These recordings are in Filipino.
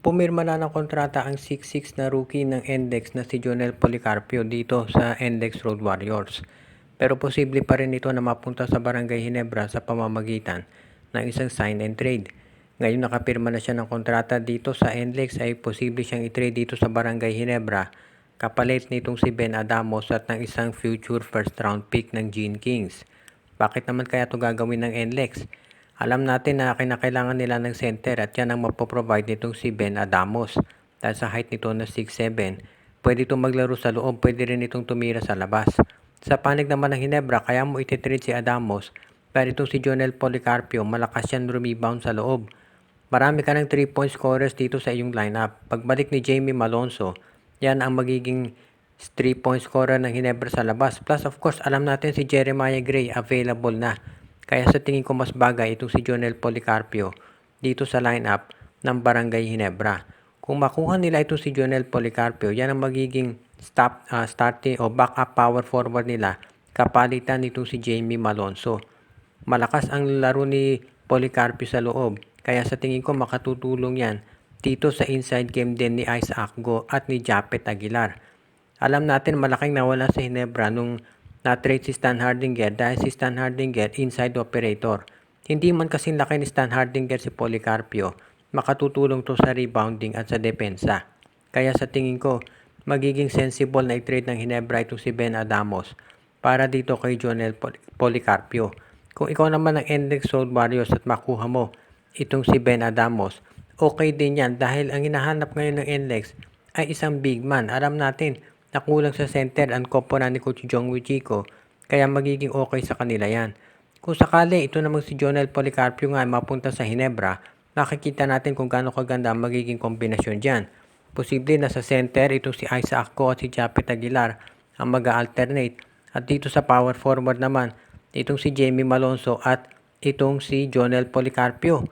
Pumirma na ng kontrata ang 6'6 na rookie ng NLEX na si Jonel Policarpio dito sa NLEX Road Warriors. Pero posible pa rin ito na mapunta sa Barangay Ginebra sa pamamagitan ng isang sign and trade. Ngayon nakapirma na siya ng kontrata dito sa NLEX ay posible siyang i-trade dito sa Barangay Ginebra kapalit nitong si Ben Adamos at ng isang future first round pick ng Gene Kings. Bakit naman kaya ito gagawin ng NLEX? Alam natin na kinakailangan nila ng center at yan ang mapoprovide nitong si Ben Adamos. Dahil sa height nito na 6'7", pwede itong maglaro sa loob, pwede rin itong tumira sa labas. Sa panig naman ng Ginebra, kaya mo ititrade si Adamos, pero itong si Jonel Policarpio, malakas yan rebound sa loob. Marami ka ng 3-point scorers dito sa iyong lineup. Pagbalik ni Jamie Malonzo, yan ang magiging 3-point scorer ng Ginebra sa labas. Plus of course, alam natin si Jeremiah Gray available na. Kaya sa tingin ko mas bagay itong si Jonel Policarpio dito sa lineup ng Barangay Ginebra. Kung makuha nila itong si Jonel Policarpio, yan ang magiging starting o backup power forward nila kapalitan nitong si Jamie Malonzo. Malakas ang laro ni Policarpio sa loob, kaya sa tingin ko makatutulong yan dito sa inside game din ni Isaac Go at ni Japet Aguilar. Alam natin malaking nawala sa Ginebra nung na-trade si Stan Hardinger dahil si Stan Hardinger inside operator. Hindi man kasing laki ni Stan Hardinger si Policarpio, makatutulong to sa rebounding at sa depensa. Kaya sa tingin ko, magiging sensible na i-trade ng Ginebra itong si Ben Adamos para dito kay Jonel Policarpio. Kung ikaw naman ang NLEX Road Warriors at makuha mo itong si Ben Adamos, okay din yan dahil ang hinahanap ngayon ng NLEX ay isang big man. Alam natin, nakulang sa center ang komponan ni Coach Jongwoo Chico, kaya magiging okay sa kanila yan. Kung sakali ito namang si Jonel Policarpio nga mapunta sa Ginebra, makikita natin kung gaano kaganda ang magiging kombinasyon dyan. Posible na sa center itong si Isaac Go at si Japet Aguilar ang mag-alternate. At dito sa power forward naman, itong si Jamie Malonzo at itong si Jonel Policarpio.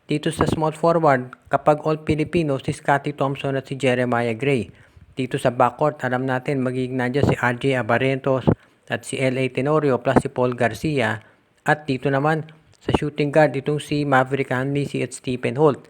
Dito sa small forward, kapag all Filipino, si Scottie Thompson at si Jeremiah Gray. Dito sa backcourt, alam natin magiging nandiyan si RJ Abarrientos at si LA Tenorio plus si Paul Garcia. At dito naman sa shooting guard, itong si Maverick Ahanmisi at Stephen Holt.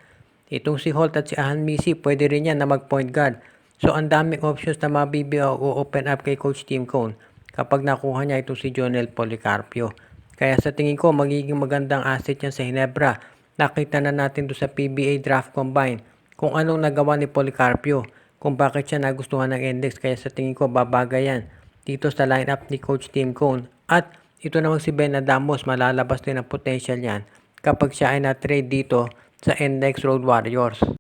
Itong si Holt at si Ahanmisi, pwede rin yan na mag-point guard. So ang daming options na open up kay Coach Tim Cone kapag nakuha niya itong si Jonel Policarpio. Kaya sa tingin ko, magiging magandang asset yan sa Ginebra. Nakita na natin doon sa PBA Draft Combine kung anong nagawa ni Policarpio, kung bakit siya nagustuhan ng NLEX. Kaya sa tingin ko, babagay yan dito sa lineup ni Coach Tim Cone. At ito namang si Ben Adamos, malalabas din ang potential yan kapag siya ay na-trade dito sa NLEX Road Warriors.